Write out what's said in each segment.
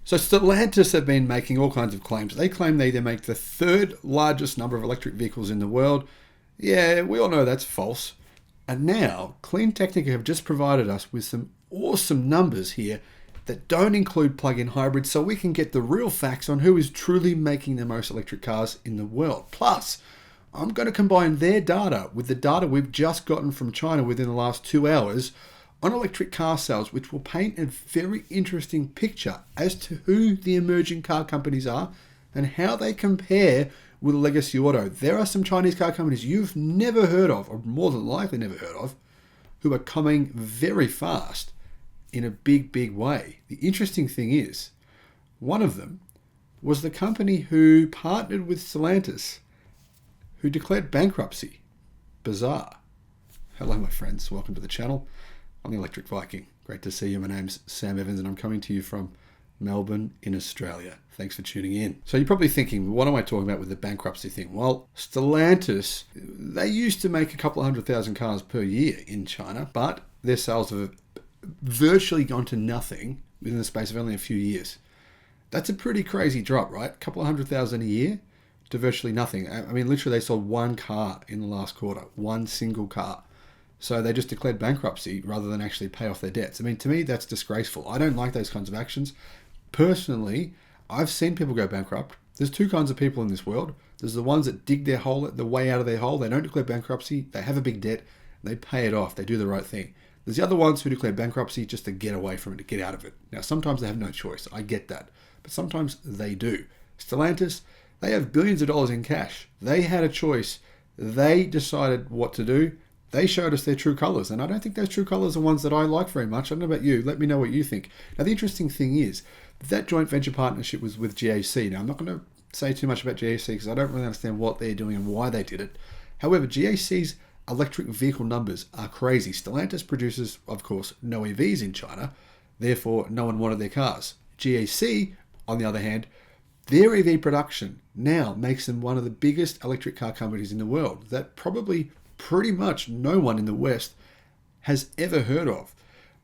So Stellantis have been making all kinds of claims. They claim they make the third largest number of electric vehicles in the world. Yeah, we all know that's false. And now, Clean Technica have just provided us with some awesome numbers here that don't include plug-in hybrids, so we can get the real facts on who is truly making the most electric cars in the world. Plus, I'm going to combine their data with the data we've just gotten from China within the last 2 hours on electric car sales, which will paint a very interesting picture as to who the emerging car companies are and how they compare with legacy auto. There are some Chinese car companies you've never heard of, or more than likely never heard of, who are coming very fast in a big, big way. The interesting thing is, one of them was the company who partnered with Stellantis, who declared bankruptcy. Bizarre. Hello, my friends. Welcome to the channel. I'm the Electric Viking. Great to see you. My name's Sam Evans and I'm coming to you from Melbourne in Australia. Thanks for tuning in. So you're probably thinking, what am I talking about with the bankruptcy thing? Well, Stellantis, they used to make a couple of 100,000 cars per year in China, but their sales have virtually gone to nothing within the space of only a few years. That's a pretty crazy drop, right? A couple of 100,000 a year to virtually nothing. I mean, literally they sold one car in the last quarter, one single car. So they just declared bankruptcy rather than actually pay off their debts. I mean, to me, that's disgraceful. I don't like those kinds of actions. Personally, I've seen people go bankrupt. There's two kinds of people in this world. There's the ones that dig their hole, the way out of their hole. They don't declare bankruptcy. They have a big debt. They pay it off. They do the right thing. There's the other ones who declare bankruptcy just to get away from it, to get out of it. Now, sometimes they have no choice. I get that. But sometimes they do. Stellantis, they have billions of dollars in cash. They had a choice. They decided what to do. They showed us their true colours, and I don't think those true colours are ones that I like very much. I don't know about you. Let me know what you think. Now, the interesting thing is that joint venture partnership was with GAC. Now, I'm not going to say too much about GAC because I don't really understand what they're doing and why they did it. However, GAC's electric vehicle numbers are crazy. Stellantis produces, of course, no EVs in China. Therefore, no one wanted their cars. GAC, on the other hand, their EV production now makes them one of the biggest electric car companies in the world. That probably pretty much no one in the West has ever heard of.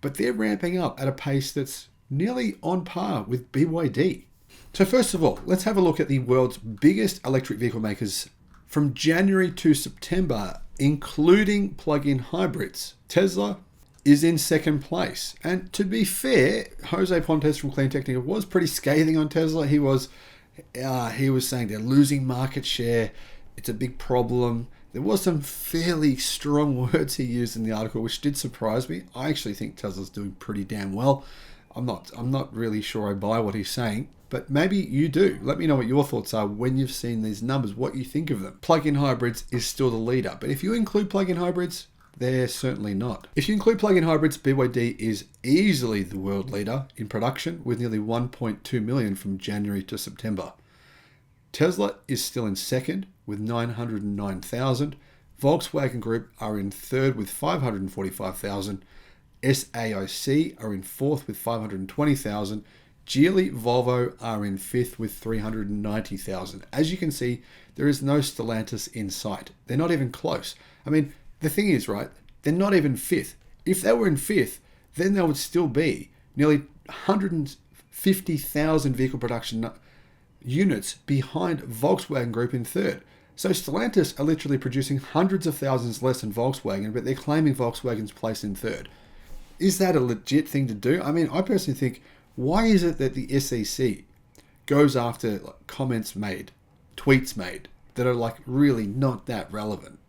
But they're ramping up at a pace that's nearly on par with BYD. So first of all, let's have a look at the world's biggest electric vehicle makers from January to September, including plug-in hybrids. Tesla is in second place. And to be fair, Jose Pontes from Clean Technica was pretty scathing on Tesla. He was saying they're losing market share. It's a big problem. There was some fairly strong words he used in the article, which did surprise me. I actually think Tesla's doing pretty damn well. I'm not really sure I buy what he's saying, but maybe you do. Let me know what your thoughts are when you've seen these numbers, what you think of them. Plug-in hybrids is still the leader, but if you include plug-in hybrids, they're certainly not. If you include plug-in hybrids, BYD is easily the world leader in production with nearly 1.2 million from January to September. Tesla is still in second with 909,000. Volkswagen Group are in third with 545,000. SAIC are in fourth with 520,000. Geely Volvo are in fifth with 390,000. As you can see, there is no Stellantis in sight. They're not even close. I mean, the thing is, right, they're not even fifth. If they were in fifth, then there would still be nearly 150,000 vehicle production units behind Volkswagen Group in third. So Stellantis are literally producing hundreds of thousands less than Volkswagen, but they're claiming Volkswagen's place in third. Is that a legit thing to do? I mean, I personally think, why is it that the SEC goes after comments made, tweets made, that are like really not that relevant?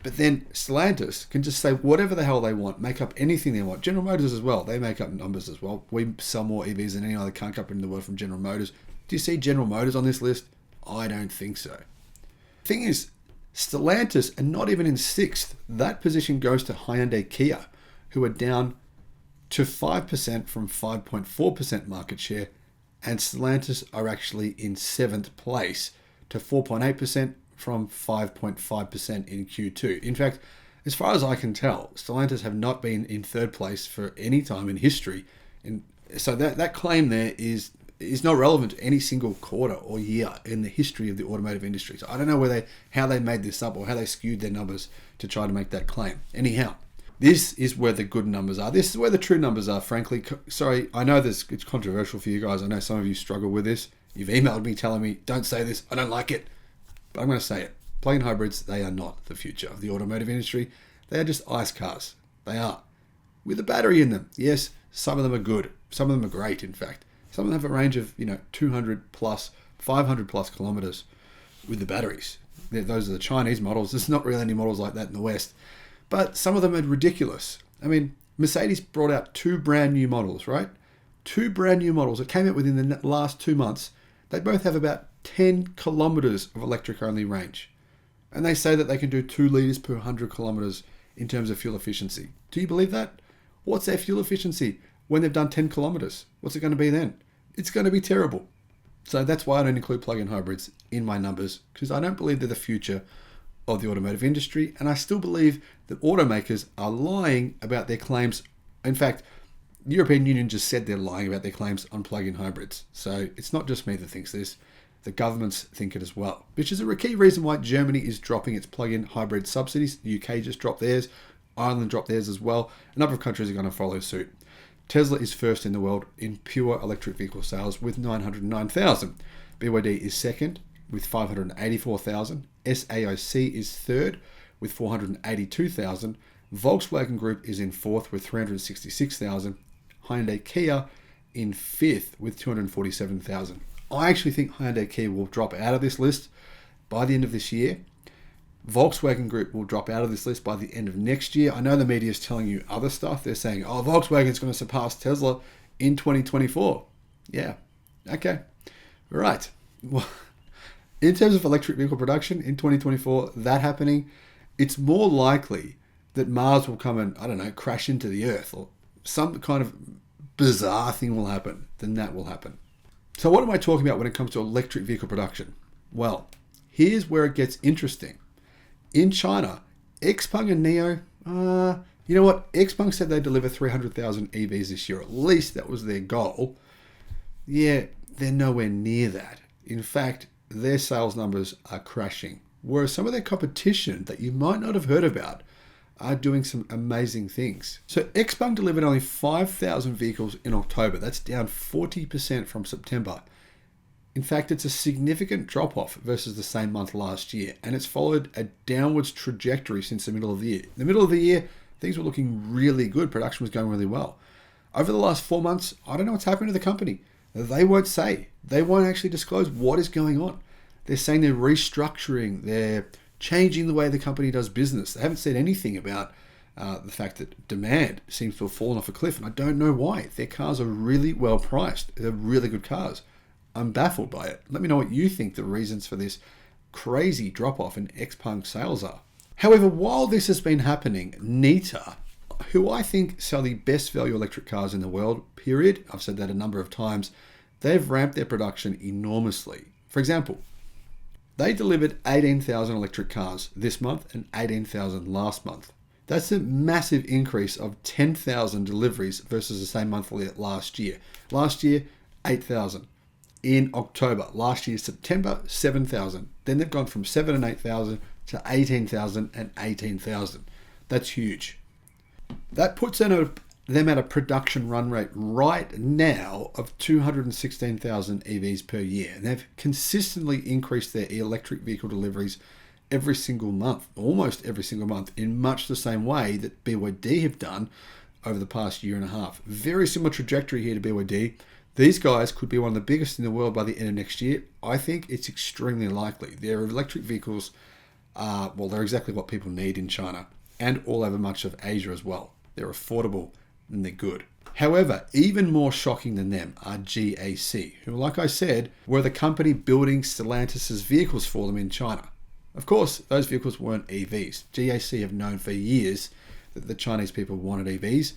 But then Stellantis can just say whatever the hell they want, make up anything they want. General Motors as well, they make up numbers as well. We sell more EVs than any other car company in the world from General Motors. Do you see General Motors on this list? I don't think so. Thing is, Stellantis are not even in sixth. That position goes to Hyundai Kia, who are down to 5% from 5.4% market share, and Stellantis are actually in seventh place to 4.8% from 5.5% in Q2. In fact, as far as I can tell, Stellantis have not been in third place for any time in history. And so that claim there is not relevant to any single quarter or year in the history of the automotive industry. So I don't know how they made this up or how they skewed their numbers to try to make that claim. Anyhow, This is where the good numbers are. This is where the true numbers are, frankly. Sorry, I know it's controversial for you guys. I know some of you struggle with this. You've emailed me telling me, don't say this, I don't like it. But I'm going to say it. Plug-in hybrids, they are not the future of the automotive industry. They are just ICE cars. They are. With a battery in them. Yes, some of them are good. Some of them are great, in fact. Some of them have a range of, 200 plus, 500 plus kilometers with the batteries. Those are the Chinese models. There's not really any models like that in the West. But some of them are ridiculous. I mean, Mercedes brought out 2 brand new models, right? 2 brand new models that came out within the last 2 months. They both have about 10 kilometers of electric-only range. And they say that they can do 2 liters per 100 kilometers in terms of fuel efficiency. Do you believe that? What's their fuel efficiency when they've done 10 kilometers? What's it going to be then? It's going to be terrible. So that's why I don't include plug-in hybrids in my numbers, because I don't believe they're the future of the automotive industry, and I still believe that automakers are lying about their claims. In fact, the European Union just said they're lying about their claims on plug-in hybrids. So it's not just me that thinks this. The governments think it as well, which is a key reason why Germany is dropping its plug-in hybrid subsidies. The UK just dropped theirs. Ireland dropped theirs as well. A number of countries are going to follow suit. Tesla is first in the world in pure electric vehicle sales with 909,000. BYD is second with 584,000. SAIC is third with 482,000. Volkswagen Group is in fourth with 366,000. Hyundai Kia in fifth with 247,000. I actually think Hyundai Kia will drop out of this list by the end of this year. Volkswagen Group will drop out of this list by the end of next year. I know the media is telling you other stuff. They're saying, Volkswagen's going to surpass Tesla in 2024. Yeah, okay, right. Well, in terms of electric vehicle production in 2024, that happening, it's more likely that Mars will come and, crash into the Earth, or some kind of bizarre thing will happen than that will happen. So what am I talking about when it comes to electric vehicle production? Well, here's where it gets interesting. In China, XPeng and NIO, you know what? XPeng said they'd deliver 300,000 EVs this year. At least that was their goal. Yeah, they're nowhere near that. In fact, their sales numbers are crashing. Whereas some of their competition that you might not have heard about are doing some amazing things. So XPeng delivered only 5,000 vehicles in October. That's down 40% from September. In fact, it's a significant drop-off versus the same month last year, and it's followed a downwards trajectory since the middle of the year. In the middle of the year, things were looking really good. Production was going really well. Over the last 4 months, I don't know what's happened to the company. They won't say. They won't actually disclose what is going on. They're saying they're restructuring. They're changing the way the company does business. They haven't said anything about the fact that demand seems to have fallen off a cliff, and I don't know why. Their cars are really well priced. They're really good cars. I'm baffled by it. Let me know what you think the reasons for this crazy drop-off in XPeng sales are. However, while this has been happening, NITA, who I think sell the best value electric cars in the world, period, I've said that a number of times, they've ramped their production enormously. For example, they delivered 18,000 electric cars this month and 18,000 last month. That's a massive increase of 10,000 deliveries versus the same month last year. Last year, 8,000. In October, last year, September, 7,000. Then they've gone from 7 and 8,000 to 18,000 and 18,000. That's huge. That puts them at a production run rate right now of 216,000 EVs per year. And they've consistently increased their electric vehicle deliveries every single month, almost every single month, in much the same way that BYD have done over the past year and a half. Very similar trajectory here to BYD. These guys could be one of the biggest in the world by the end of next year. I think it's extremely likely. Their electric vehicles are, they're exactly what people need in China and all over much of Asia as well. They're affordable and they're good. However, even more shocking than them are GAC, who, like I said, were the company building Stellantis' vehicles for them in China. Of course, those vehicles weren't EVs. GAC have known for years that the Chinese people wanted EVs,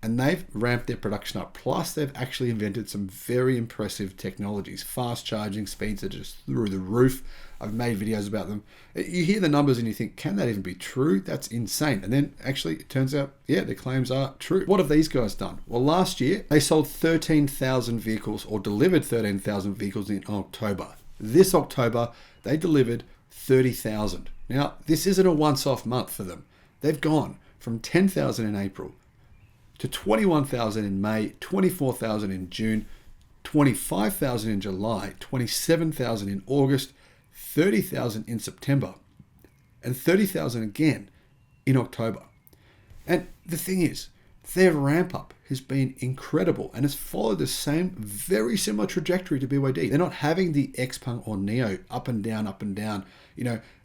and they've ramped their production up. Plus, they've actually invented some very impressive technologies. Fast charging speeds are just through the roof. I've made videos about them. You hear the numbers and you think, can that even be true? That's insane. And then actually it turns out, yeah, their claims are true. What have these guys done? Well, last year they sold 13,000 vehicles, or delivered 13,000 vehicles in October. This October, they delivered 30,000. Now, this isn't a once-off month for them. They've gone from 10,000 in April to 21,000 in May, 24,000 in June, 25,000 in July, 27,000 in August, 30,000 in September, and 30,000 again in October. And the thing is, their ramp up has been incredible and has followed the same very similar trajectory to BYD. They're not having the Xpeng or Neo up and down,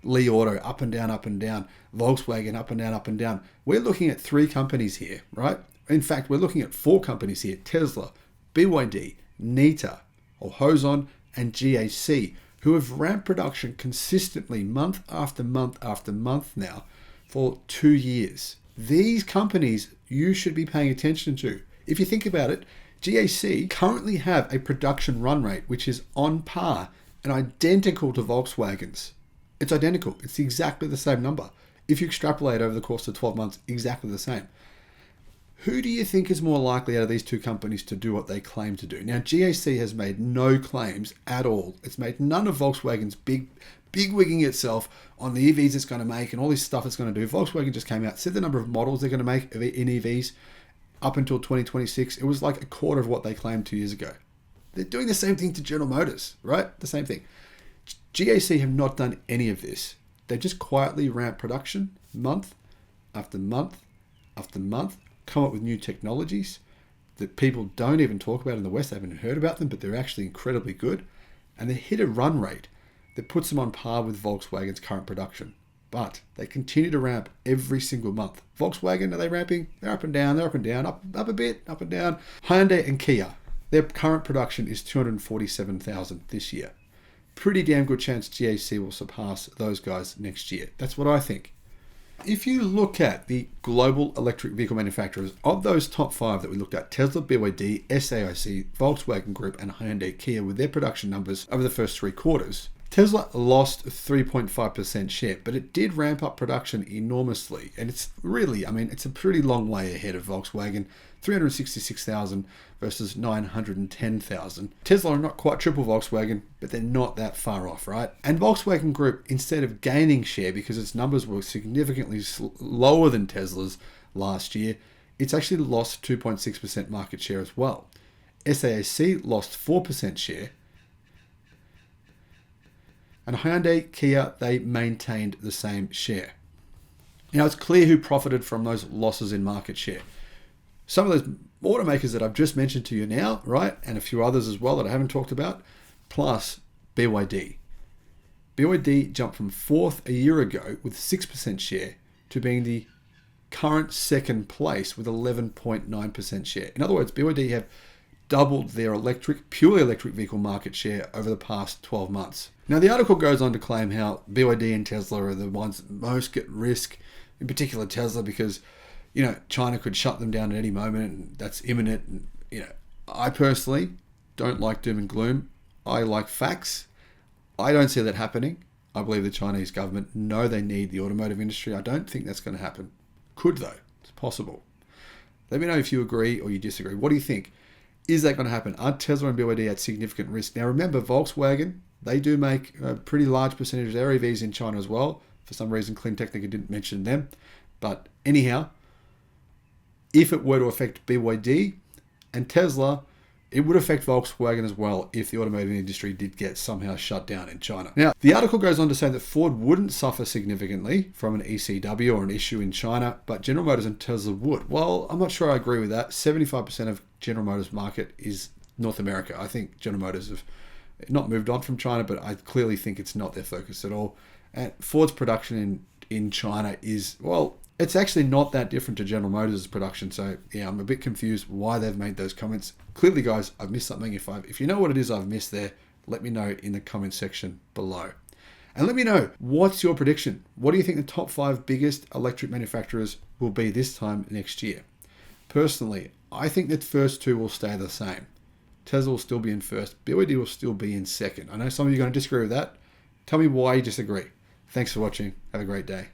Li Auto up and down, Volkswagen up and down. We're looking at 3 companies here, right? In fact, we're looking at 4 companies here: Tesla, BYD, Nita or Hoson, and GAC, who have ramped production consistently month after month after month now for 2 years. These companies you should be paying attention to. If you think about it, GAC currently have a production run rate which is on par and identical to Volkswagen's. It's identical. It's exactly the same number. If you extrapolate over the course of 12 months, exactly the same. Who do you think is more likely out of these 2 companies to do what they claim to do? Now, GAC has made no claims at all. It's made none of Volkswagen's big wigging itself on the EVs it's going to make and all this stuff it's going to do. Volkswagen just came out, said the number of models they're going to make in EVs up until 2026. It was like a quarter of what they claimed 2 years ago. They're doing the same thing to General Motors, right? The same thing. GAC have not done any of this. They just quietly ramp production month after month after month, come up with new technologies that people don't even talk about in the West. They haven't heard about them, but they're actually incredibly good. And they hit a run rate that puts them on par with Volkswagen's current production. But they continue to ramp every single month. Volkswagen, are they ramping? They're up and down, up a bit, up and down. Hyundai and Kia, their current production is 247,000 this year. Pretty damn good chance GAC will surpass those guys next year. That's what I think. If you look at the global electric vehicle manufacturers, of those top 5 that we looked at, Tesla, BYD, SAIC, Volkswagen Group, and Hyundai Kia, with their production numbers over the first 3 quarters, Tesla lost 3.5% share, but it did ramp up production enormously. And it's really, it's a pretty long way ahead of Volkswagen. 366,000 versus 910,000. Tesla are not quite triple Volkswagen, but they're not that far off, right? And Volkswagen Group, instead of gaining share because its numbers were significantly lower than Tesla's last year, it's actually lost 2.6% market share as well. SAIC lost 4% share. And Hyundai, Kia, they maintained the same share. Now, it's clear who profited from those losses in market share. Some of those automakers that I've just mentioned to you now, right, and a few others as well that I haven't talked about, plus BYD. BYD jumped from 4th a year ago with 6% share to being the current 2nd place with 11.9% share. In other words, BYD have doubled their purely electric vehicle market share over the past 12 months. Now, the article goes on to claim how BYD and Tesla are the ones most at risk, in particular Tesla, because China could shut them down at any moment, and that's imminent. And, I personally don't like doom and gloom. I like facts. I don't see that happening. I believe the Chinese government know they need the automotive industry. I don't think that's going to happen. Could though. It's possible. Let me know if you agree or you disagree. What do you think? Is that going to happen? Are Tesla and BYD at significant risk? Now remember, Volkswagen, they do make a pretty large percentage of their EVs in China as well. For some reason, Clean Technica didn't mention them. But anyhow, if it were to affect BYD and Tesla, it would affect Volkswagen as well if the automotive industry did get somehow shut down in China. Now, the article goes on to say that Ford wouldn't suffer significantly from an ECW or an issue in China, but General Motors and Tesla would. Well, I'm not sure I agree with that. 75% of General Motors market is North America. I think General Motors have not moved on from China, but I clearly think it's not their focus at all. And Ford's production in China is, well, it's actually not that different to General Motors' production. So yeah, I'm a bit confused why they've made those comments. Clearly, guys, I've missed something. If you know what it is I've missed there, let me know in the comment section below. And let me know, what's your prediction? What do you think the top 5 biggest electric manufacturers will be this time next year? Personally, I think that first 2 will stay the same. Tesla will still be in first. BYD will still be in second. I know some of you are going to disagree with that. Tell me why you disagree. Thanks for watching. Have a great day.